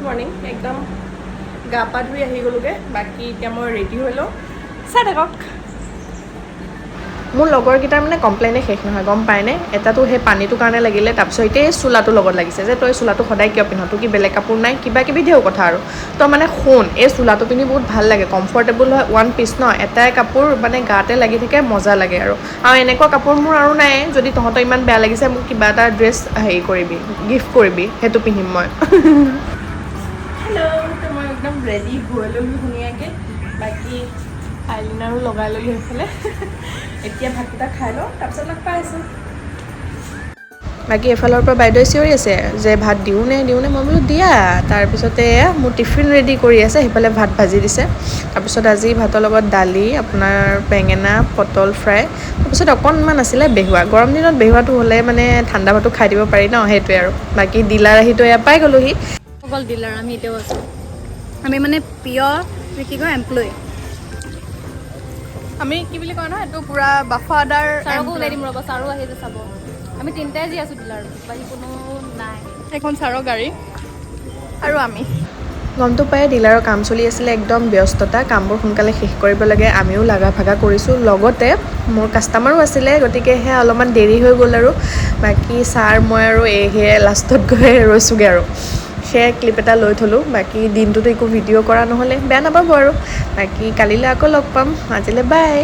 morning একদম গা পা ধুই আহি গ'লোগৈ বাকী এতিয়া মই ৰেডি হৈ লওঁ চাই থাকক মোৰ লগৰকেইটাৰ মানে কমপ্লেইনে শেষ নহয় গম পায়নে এটাতো সেই পানীটোৰ কাৰণে লাগিলে তাৰপিছত এতিয়া এই চোলাটোৰ লগত লাগিছে যে তই চোলাটো সদায় কিয় পিন্ধ তোৰ কি বেলেগ কাপোৰ নাই কিবা কিবি ধেৰ কথা আৰু তই মানে শুন এই চোলাটো পিন্ধি বহুত ভাল লাগে কমফৰ্টেবল হয় ওৱান পিচ ন এটাই কাপোৰ মানে গাতে লাগি থাকে মজা লাগে আৰু এনেকুৱা কাপোৰ মোৰ আৰু নাই যদি তহঁতৰ ইমান বেয়া লাগিছে মোক কিবা এটা ড্ৰেছ হেৰি কৰিবি গিফ্ট কৰিবি সেইটো পিন্ধিম মই হেল্ল' তো মই একদম ৰেডি হৈ ল'লোঁ ধুনীয়াকৈ বাকী আইলিনাৰো লগাই ল'লোঁ সেইফালে এতিয়া ভাতকেইটা খাই লওঁ তাৰপিছত লগ পাই আছোঁ বাকী এফালৰ পৰা বাইদেৱে চিঞৰি আছে যে ভাত দিওঁনে মই বোলো দিয়া তাৰপিছতে মোৰ টিফিন ৰেডি কৰি আছে সেইফালে ভাত ভাজি দিছে তাৰপিছত আজি ভাতৰ লগত দালি আপোনাৰ বেঙেনা পটল ফ্ৰাই তাৰপিছত অকণমান আছিলে বেহুৱা গৰম দিনত বেহুৱাটো হ'লে মানে ঠাণ্ডা ভাতো খাই দিব পাৰি ন সেইটোৱে আৰু বাকী ডিলাৰ আহিতো এয়া পাই গ'লোহি অকল ডিলাৰ আমি এতিয়াও আছোঁ আমি মানে পিয়ৰ কি কয় এমপ্লয়ী আমি কি বুলি কয় ন এইটো পুৰা বাফাদাৰ ছাৰকো ওলাই দিম ৰ'ব ছাৰো আহি যে চাব আমি তিনিটাই যি আছোঁ ডিলাৰ বাকী কোনো নাই এখন ছাৰৰ গাড়ী আৰু আমি গমটো পাই ডিলাৰৰ কাম চলি আছিলে একদম ব্যস্ততা কামবোৰ সোনকালে শেষ কৰিব লাগে আমিও লাগা ভাগা কৰিছোঁ লগতে মোৰ কাষ্টমাৰো আছিলে গতিকে সেয়া অলপমান দেৰি হৈ গ'ল আৰু বাকী ছাৰ মই আৰু সেয়ে লাষ্টত গৈ ৰৈছোঁগৈ আৰু সেয়া ক্লিপ এটা লৈ থ'লোঁ বাকী দিনটোতো একো ভিডিঅ' কৰা নহ'লে বেয়া নাপাব আৰু বাকী কালিলৈ আকৌ লগ পাম আজিলৈ বাই